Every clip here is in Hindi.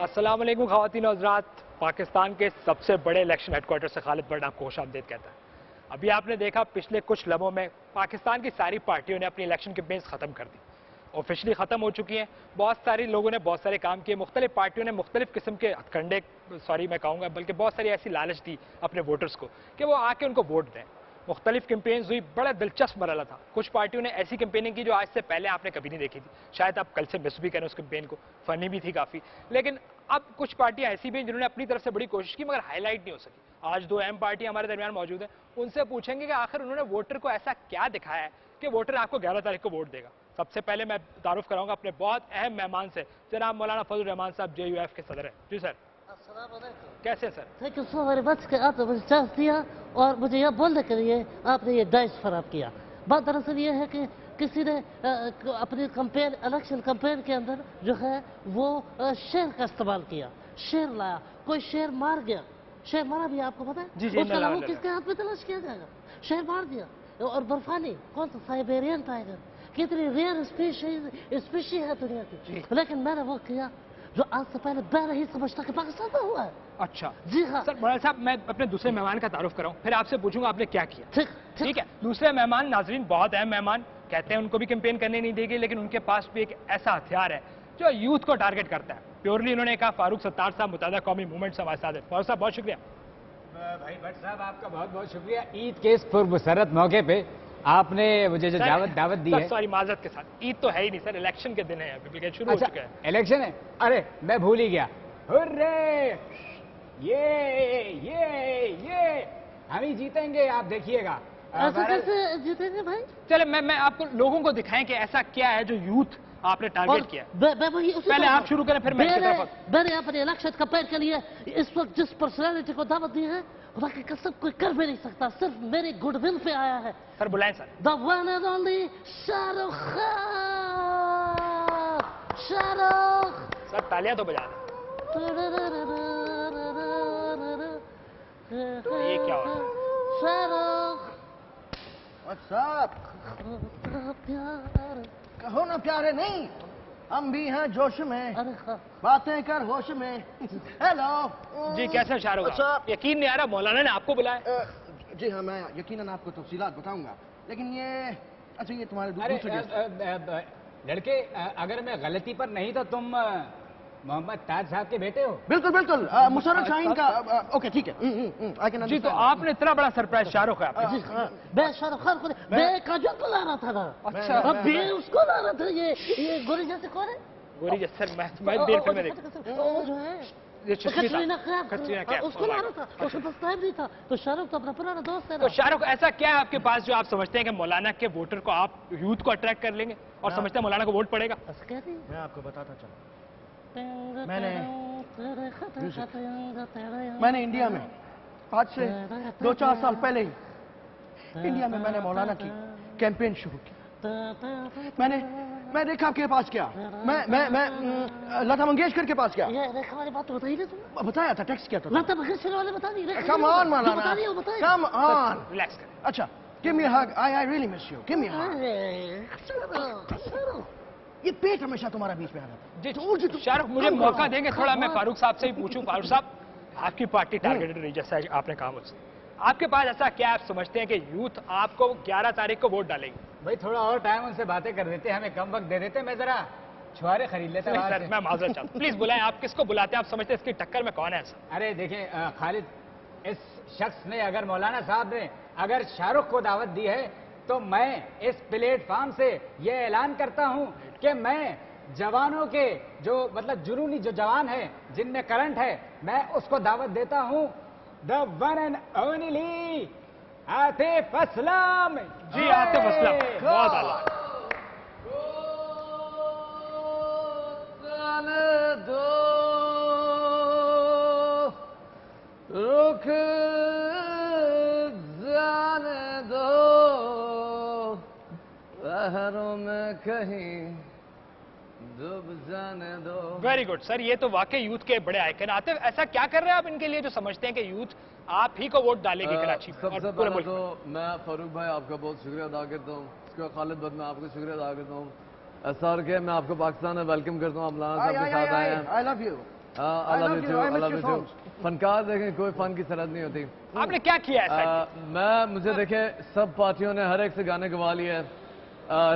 अस्सलाम वालेकुम ख़वातीन और हज़रात। पाकिस्तान के सबसे बड़े इलेक्शन हेडक्वार्टर से खालिद बट आपको खुशामदीद कहता है। अभी आपने देखा पिछले कुछ लम्हों में पाकिस्तान की सारी पार्टियों ने अपनी इलेक्शन कैंपेन्स ख़त्म कर दी, ऑफिशियली ख़त्म हो चुकी हैं। बहुत सारे लोगों ने बहुत सारे काम किए, मुख्तलिफ पार्टियों ने मुख्तलिफ किस्म के हथकंडे मैं कहूँगा बल्कि बहुत सारी ऐसी लालच दी अपने वोटर्स को कि वो आके उनको वोट दें। मुख्तलिफ कैंपेन्स हुई, बड़ा दिलचस्प मरला था। कुछ पार्टियों ने ऐसी कैंपेनिंग की जो आज से पहले आपने कभी नहीं देखी थी। शायद आप कल से मिस भी करें उस कैंपेन को, फनी भी थी काफ़ी। लेकिन अब कुछ पार्टियां ऐसी भी हैं जिन्होंने अपनी तरफ से बड़ी कोशिश की मगर हाईलाइट नहीं हो सकी। आज दो अहम पार्टियां हमारे दरमियान मौजूद हैं, उनसे पूछेंगे कि आखिर उन्होंने वोटर को ऐसा क्या दिखाया है कि वोटर आपको 11 तारीख को वोट देगा। सबसे पहले मैं तारुफ कराऊंगा अपने बहुत अहम मेहमान से, जनाब मौलाना फजल रहमान साहब, JUF के सदर हैं। जी सर। कैसे sir? Thank you so very much कि आपने मुझे चांस दिया और मुझे यह बोलने के लिए आपने ये डाइस फराहम किया। बात दरअसल ये है कि किसी ने अपनी कंपेन इलेक्शन कंपेन के अंदर जो है वो शेर का इस्तेमाल किया, शेर लाया, कोई शेर मार गया। शेर मारा भी आपको पता है? जी जी। उसका वो किसके हाथ में तलाश किया जाएगा? शेर मार दिया। और बर्फानी कौन सा साइबेरियन टाइगर, कितनी रेयर स्पीशी है दुनिया की, लेकिन मैंने वो किया जो आज से पहले मैं नहीं समझता कि पाकिस्तान में हुआ है। अच्छा जी हाँ सर। मौलाना साहब मैं अपने दूसरे मेहमान का तारुफ कराऊं, फिर आपसे पूछूंगा आपने क्या किया। ठीक है। दूसरे मेहमान नाजरीन बहुत अहम मेहमान, कहते हैं उनको भी कैंपेन करने नहीं देगी, लेकिन उनके पास भी एक ऐसा हथियार है जो यूथ को टारगेट करता है। प्योरली उन्होंने कहा फारूक सत्तार साहब मुत्तहदा कौमी मूवमेंट से हमारे साथ है। फारूक साहब बहुत शुक्रिया। भाई भट्ट साहब आपका बहुत बहुत शुक्रिया। ईद के इस पुरमसरत मौके पे आपने मुझे जो दावत दी है। सॉरी माजरत के साथ, ईद तो है ही नहीं सर, इलेक्शन के दिन है, अभी शुरू हो चुका है। इलेक्शन है? अरे मैं भूल ही गया। हुर्रे! ये हम ही जीतेंगे, आप देखिएगा। ऐसा कैसे जीतेंगे भाई? चले मैं आपको लोगों को दिखाएं कि ऐसा क्या है जो यूथ आपने टारगेट किया। पहले आप शुरू करें फिर मैंने अपने इलेक्शन कंपेन के लिए इस वक्त जिस पर्सनैलिटी को दावत दी है, खुदा की कसम कोई कर भी नहीं सकता, सिर्फ मेरी गुडविल पे आया है। सर बुलाएं sir. The one and only Shahrukh Khan. Shahrukh sir तालियां तो बजा दें। ये क्या हो रहा है? शाहरुख कहो ना प्यारे, नहीं हम भी हैं जोश में, बातें कर होश में। हेलो जी, कैसे शाहरुख? यकीन नहीं आ रहा मौलाना ने आपको बुलाया। जी हाँ, मैं यकीनन आपको तफसीलात बताऊंगा, लेकिन ये अच्छा ये तुम्हारे दूसरे लड़के, अगर मैं गलती पर नहीं तो तुम मोहम्मद ताज साहब के बेटे हो? बिल्कुल बिल्कुल, मुशर्रफ शाहीन का। ओके ठीक है। जी तो आपने इतना बड़ा सरप्राइज शाहरुख है आपने? मैं शाहरुख खान को मैं काजल को ला रहा था ना। अच्छा अब ये उसको ला रहा था। ये गोरी जैसे कौन है? गोरी जैसे मैं देर फिल्म में देखा जो है कटरीना कैफ, उसको ला रहा था, उसके पास टाइम नहीं था, तो शाहरुख तो अपना पुराना दोस्त है। तो शाहरुख ऐसा क्या है आपके पास जो आप समझते हैं कि मौलाना के वोटर को आप यूथ को अट्रैक्ट कर लेंगे और समझते हैं मौलाना को वोट पड़ेगा? ऐसा क्या थी? मैं आपको बताता चलूं, मैंने इंडिया में आज से 2-4 साल पहले ही इंडिया में मैंने मौलाना की कैंपेन शुरू की। मैं देखा आपके पास क्या, मैं लता मंगेशकर के पास क्या। रेखा वाली बात बताई ना तुमने? बताया था, टेक्स्ट किया था। लता मंगेशकर वाले बता दी। Come on Maulana, come on, relax कर। अच्छा give me a hug, I really miss you, give me a hug. ये पेट हमेशा तुम्हारा बीच में आ रहा था। जी शाहरुख मुझे मौका देंगे थोड़ा, मैं फारूक साहब से ही पूछूं। फारूक साहब आपकी पार्टी टारगेटेड रही जैसा आपने कहा मुझसे, आपके पास ऐसा क्या आप समझते हैं कि यूथ आपको 11 तारीख को वोट डालेगी? भाई थोड़ा और टाइम उनसे बातें कर देते, हमें कम वक्त दे देते, मैं जरा छुआरे खरीद लेता। सर मैं माजरत चाहता हूं, प्लीज बुलाएं। आप किसको बुलाते हैं? आप समझते हैं इसकी टक्कर में कौन है ऐसा? अरे देखिए खालिद, इस शख्स ने, अगर मौलाना साहब ने अगर शाहरुख को दावत दी है तो मैं इस प्लेटफॉर्म से यह ऐलान करता हूं कि मैं जवानों के जो मतलब जुनूनी जो जवान है, जिनमें करंट है, मैं उसको दावत देता हूं। The one and only Atif Aslam. जी आतिफ असलम, बहुत आला। रुक जाने दो लहरों में कहीं डूब जाने दो। वेरी गुड सर, ये तो वाकई यूथ के बड़े आइकन। आतिफ ऐसा क्या कर रहे हैं आप इनके लिए जो समझते हैं कि यूथ आप ही को वोट डालेगी कराची में? सबसे पहले तो मैं फारूक भाई आपका बहुत शुक्रिया अदा करता हूँ, उसके बाद खालिद भट्ट मैं आपको शुक्रिया अदा करता हूँ। SR के मैं आपको पाकिस्तान में वेलकम करता हूँ, आप मौलाना साहब के साथ आए हैं। I love you. I love you too, I I miss love your you too. songs. फनकार देखें, कोई फन की सरहद नहीं होती। आपने क्या किया है साइड मुझे देखे सब पार्टियों ने हर एक से गाने गवा लिए हैं।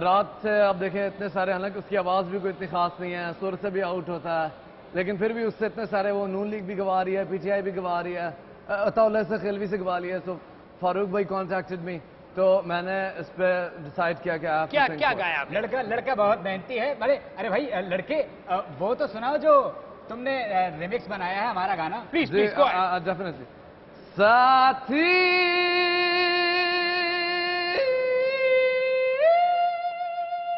रात से आप देखें इतने सारे, हालांकि उसकी आवाज़ भी कोई इतनी खास नहीं है, सुर से भी आउट होता है, लेकिन फिर भी उससे इतने सारे, वो नून लीग भी गवा रही है, पीटीआई भी गवा रही है, अताउल्लाह से खिलवी से गवा रही है। सो फारूक भाई कॉन्टेक्टेड मी, तो मैंने इस पे डिसाइड किया कि आप क्या क्या गाया आपने? लड़का बहुत मेहनती है। अरे भाई लड़के, वो तो सुनाओ जो तुमने रिमिक्स बनाया है हमारा गाना। Please please go ahead. Definitely. साथी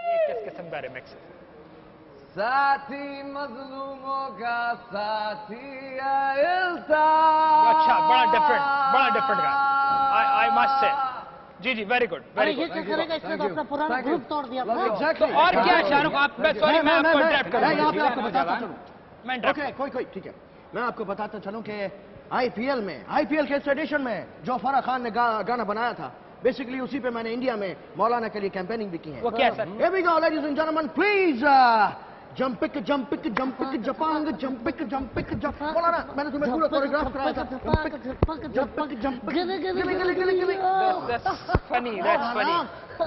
ये किस किस्म का रिमिक्स है? साथी मजलूमों का साथी आइल्ता। अच्छा, बड़ा डिफरेंट गाना। आई मस्ट से जी जी, वेरी गुड अरे वेरी ये गुड। क्या करेगा, इसने तो अपना पुराना ग्रुप तोड़ दिया था। Exactly. और क्या शाहरुख, आप सॉरी मैं आपको इंटरप्ट मैं करूंगा। आपको बताता चलूं। मैं इंटरप्ट ओके, कोई ठीक है, मैं आपको बताता चलूं कि आईपीएल के इस एडिशन में जो फराह खान ने गाना बनाया था, बेसिकली उसी पे मैंने इंडिया में मौलाना के लिए कैंपेनिंग भी की है। वो क्या sir? Here we go, ladies and gentlemen, please. जंपिक जपांग जंपिक मौलाना, मैंने तुम्हें पूरा कोरियोग्राफ कराया था। फनी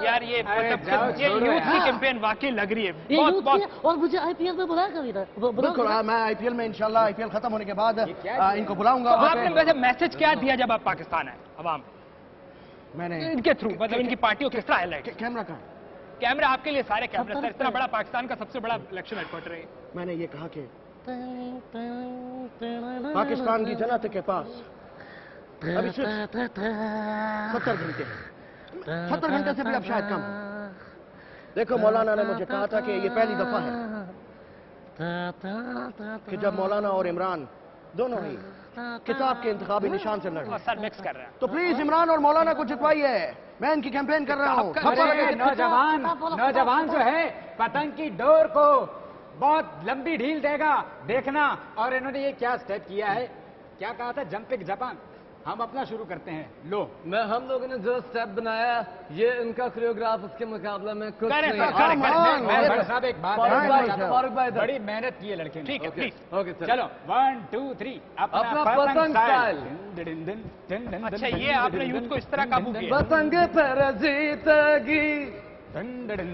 यार, ये मतलब ये यूथ की कैंपेन वाकई लग रही है ये बहुत यूथ बहुत। की, और मुझे आईपीएल में बुलाया कभी ना। बिल्कुल, मैं आईपीएल में इंशाल्लाह आईपीएल खत्म होने के बाद इनको बुलाऊंगा। तो आपने वैसे मैसेज क्या दिया जब आप पाकिस्तान आए अवाम? मैंने इनके थ्रू, मतलब इनकी पार्टी को किस तरह हाईलाइट? कैमरा का कैमरा आपके लिए सारे कैमरे सर, इतना बड़ा पाकिस्तान का सबसे बड़ा इलेक्शन हेडक्वार्टर है। मैंने ये कहा कि पाकिस्तान की जनता के पास अभी सिर्फ 70 घंटे हैं। 70 घंटे से भी अब शायद कम है। देखो, मौलाना ने मुझे कहा था कि ये पहली दफा है कि जब मौलाना और इमरान दोनों ही किताब के इंतखाबी निशान से लड़ रहे हैं। सर मिक्स कर रहे हैं। तो प्लीज इमरान और मौलाना को जितवाइए, मैं इनकी कैंपेन कर रहा हूँ। अरे नौजवान जो है पतंग की डोर को बहुत लंबी ढील देगा, देखना। और इन्होंने ये क्या स्टेप किया है, क्या कहा था, जंपिक जापान। हम अपना शुरू करते हैं। लो, हम लोगों ने जो स्टेप बनाया, ये इनका कोरियोग्राफ उसके मुकाबले में कुछ करें, नहीं है। मैं साहब एक बात फारूक भाई, बड़ी मेहनत की है लड़के ने। ठीक है प्लीज। ओके चलो 1 2 3 अपना पतंग स्टाइल। अच्छा, ये आपने यूथ को इस तरह काबू किया? पतंग पर जीतेगी,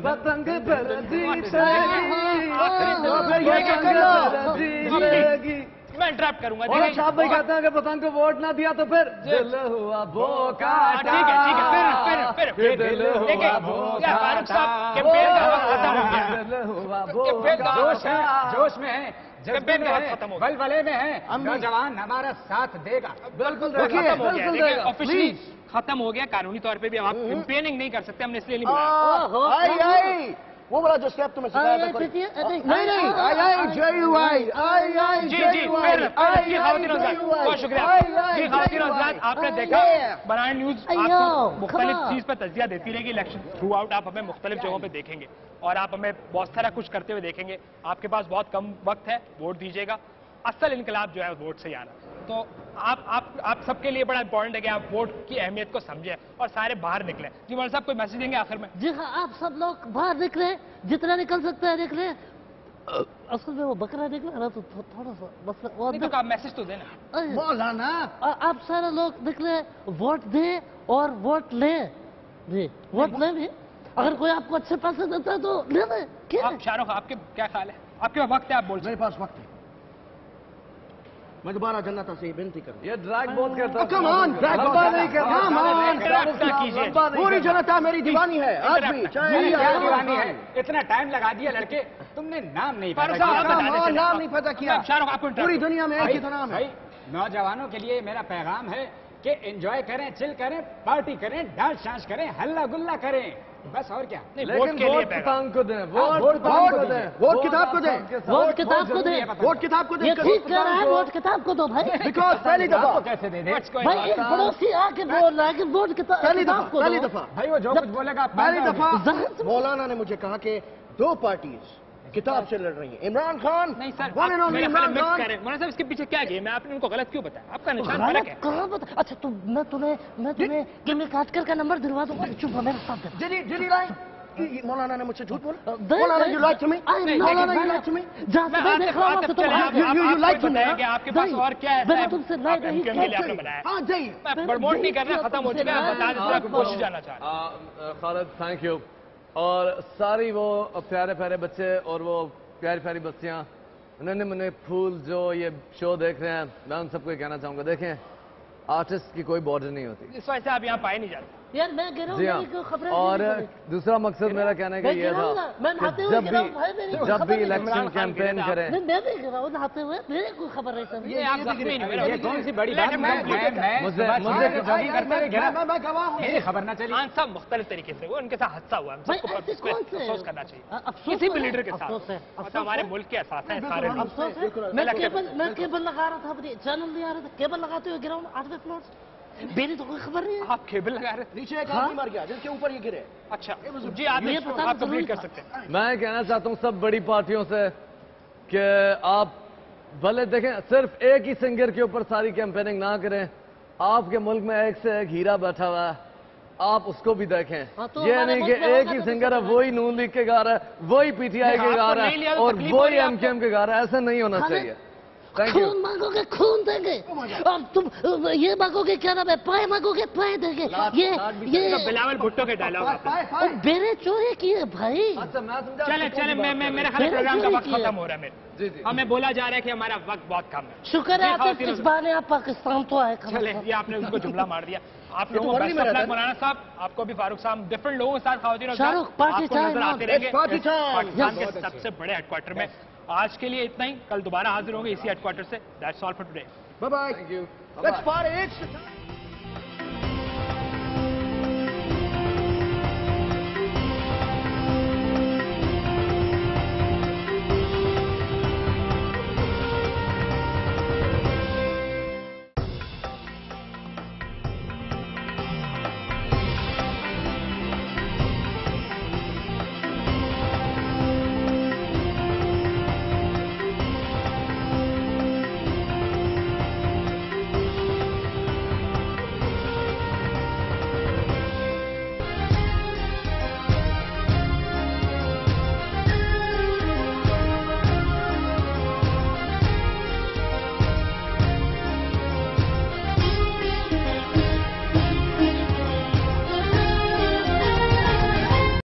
पतंग पर जीतेगी। मैं इंटरप्ट करूंगा। और साहब भाई कहते हैं कि पतंग को वोट ना दिया तो फिर दिल हुआ बोका। ठीक है फिर देखिए, क्या फारूक साहब कैंपेन का वक्त खत्म हो गया। कैंपेन का जोश में है, कैंपेन का वक्त खत्म हो गया। बलबले में है, नौजवान हमारा साथ देगा। बिल्कुल खत्म हो गया, देखिए ऑफिशियली प्लीज। खत्म हो गया। कानूनी तौर पे भी आप कैंपेनिंग नहीं कर सकते, हमने इसलिए नहीं बुलाया। आई वो वाला जो स्टेप तुम्हें सिखाया था। नहीं, आई जी जी, बहुत शुक्रिया जी। खातिन हज़रात, आपने देखा बनारस न्यूज आपको मुख्तलिफ चीज पर तजिया देती रहेगी। इलेक्शन थ्रू आउट आप हमें मुख्तलिफ जगहों पे देखेंगे और आप हमें बहुत सारा कुछ करते हुए देखेंगे। आपके पास बहुत कम वक्त है, वोट दीजिएगा। असल इनकलाब जो है वोट से ही आना। तो आप सबके लिए बड़ा इंपॉर्टेंट है कि आप वोट की अहमियत को समझें और सारे बाहर निकले। जी मौलाना साहब, कोई मैसेज देंगे आखिर में? जी हाँ, आप सब लोग बाहर निकले, जितना निकल सकते हैं निकले। असल में वो बकरा निकला ना, तो थोड़ा सा मसला और नहीं, तो आप मैसेज तो देना। मौलाना, आप सारे लोग निकले, वोट दें और वोट लें। जी, वोट लें भी। अगर कोई आपको अच्छे पैसे देता है तो ले लें। क्या आप शाहरुख, आपके क्या ख्याल है? आपके पास वक्त है, आप बोल मेरे पास वक्त है। मैं दोबारा जनता से विनती करूँ, ये ड्रैग बहुत करता है। कम ऑन, ड्रैग लंबा नहीं करता। Come on. इंटरप्ट ना कीजिए। पूरी जनता मेरी दीवानी है आज भी, चाहे क्या दीवानी है, इतना टाइम लगा दिया लड़के, तुमने नाम नहीं पता फारूक साहब, किया। आप बताने कम ऑन, चले। नाम नहीं पता किया। शाहरुख, आपको interrupt पूरी करो। दुनिया में एक ही तो नाम है। भाई, नौजवानों के लिए मेरा पैगाम है कि एंजॉय करें, चिल करें, पार्टी करें, डांस शांस करें, हल्ला गुल्ला करें, बस। और क्या? नहीं, वोट लेकिन के लिए वोट पैगाम। पतंग को दें, वोट वोट पतंग को दें, वोट किताब को दें, वोट किताब को दे, वोट किताब को ये दें। ठीक कह रहा है। वोट किताब को दो भाई। बिकॉज पहली दफा, आपको कैसे दे दे? What's going भाई on? एक पड़ोसी आके बोल रहा है कि वोट किताब पहली किताब को पहली दो। दफा भाई वो जो कुछ बोलेगा आप मान पहली जाओगे। दफा मौलाना ने मुझे कहा कि 2 पार्टीज किताब से लड़ रही हैं। इमरान खान, नहीं सर, one and आप only मेरे ख्याल इमरान मिक्स खान। करें। मौलाना साहब, इसके पीछे क्या गेम है? आपने उनको गलत क्यों बताया? आपका निशान गलत फर्क है। कहाँ बता? अच्छा, तो मैं तुम्हें किमी काटकर का नंबर दिलवा दूंगा। चुप हो, मेरे साथ दे। जिनी लाइन मौलाना ने मुझसे झूठ बोला? मौलाना, you lied to me? Maulana, you lied to me? जहाँ से मैं देख रहा हूँ तो तुम you lied to me? कि आपके पास और क्या है? मैंने तुमसे lie नहीं MQM के लिए आपने बनाया। हाँ, जाइए। मैं प्रमोट नहीं कर रहा, खत्म हो चुका है, बता दें आपको कोशिश जाना चाह रहा हूं। Khalid, thank you. और सारी वो प्यारे प्यारे बच्चे और वो प्यारी प्यारी बच्चियाँ, नन्हे मुन्ने फूल जो ये शो देख रहे हैं, मैं उन सबको ये कहना चाहूँगा, देखें आर्टिस्ट की कोई बॉर्डर नहीं होती। इस वजह से आप यहाँ पाए नहीं जाते। यार मैं गिरा हूँ, जी हाँ। मेरी खबरें और दूसरा मकसद मेरा कहने का ये था, जब भी इलेक्शन कैंपेन करें, मैं भी गिरा हूँ नहाते हुए, मेरे कोई खबर नहीं सर। ये आप जख्मी नहीं, ये कौन सी बड़ी बात? मैं मुझे जॉगिंग करते हुए गिरा, मैं गवाह हूँ। मेरी खबर ना चली। खान साहब मुख्तलिफ तरीके से, वो उनके साथ हादसा हुआ, हम भाई सबको ऐसे इस पे कौन से अफसोस करना चाहिए, अफसोस किसी तो भी है, लीडर के अफसोस है, साथ। अफसोस हमारे है। मुल्क के साथ हैं सारे लोग। अफसोस है। मैं केबल लगा रहा था, अपनी चैनल नहीं आ रहा था, केबल लगाते हुए गिरा हूँ 8वें फ्लोर से। मेरी तो कोई खबर नहीं है। आप केबल लगा रहे थे? नीचे एक आदमी मर गया जिसके ऊपर ये गिरे। अच्छा जी, आप ये पता आप जरूरी कंप्लीट कर था। सकते हैं। मैं कहना चाहता हूँ सब बड़ी पार्टियों से कि आप भले देखें, सिर्फ एक ही सिंगर के ऊपर सारी कैंपेनिंग ना करें। आपके मुल्क में एक से एक हीरा बैठा हुआ है, आप उसको भी देखें। हाँ, तो ये हमारे नहीं कि मुल्क में एक होगा ही तो सिंगर है, कुछ वही नून लीग के गा रहा है, वही पीटीआई के आपको गा रहा नहीं लिया है तो और तकलीफ हो वही रही है आपको। एमकेएम के गा रहा है। ऐसा नहीं होना खालिद, चाहिए। Thank you. खून मांगोगे खून देंगे, और तुम ये मांगोगे क्या नाम है, पाए मांगोगे पाए देंगे। ये बिलावल भुट्टो के डायलॉग आते हैं। और बेरे चोरी किए भाई। अच्छा मैं समझा। चले चले, मैं मेरे ख्याल मेरे प्रोग्राम का चोरी वक्त किया। खत्म हो रहा है मेरे। जी जी। हमें बोला जा रहा है कि हमारा वक्त बहुत कम है। शुक्र है जी, आप खाओ, इस बहाने आप पाकिस्तान तो आए। चले, ये आपने उनको जुमला मार दिया। आप लोगों को वर्ली में रहता है। मौलाना साहब, आपको भी फारूक साहब, डिफरेंट लोगों के साथ खाओ शाहरुख, पार्टी टाइम, नजर आते रहेंगे पार्टी टाइम। पाकिस्तान के सबसे बड़े हेडक्वार्टर में। आज के लिए इतना ही, कल दोबारा हाजिर होंगे इसी हेडक्वार्टर से। That's all for today. Bye bye. Thank you. Let's party.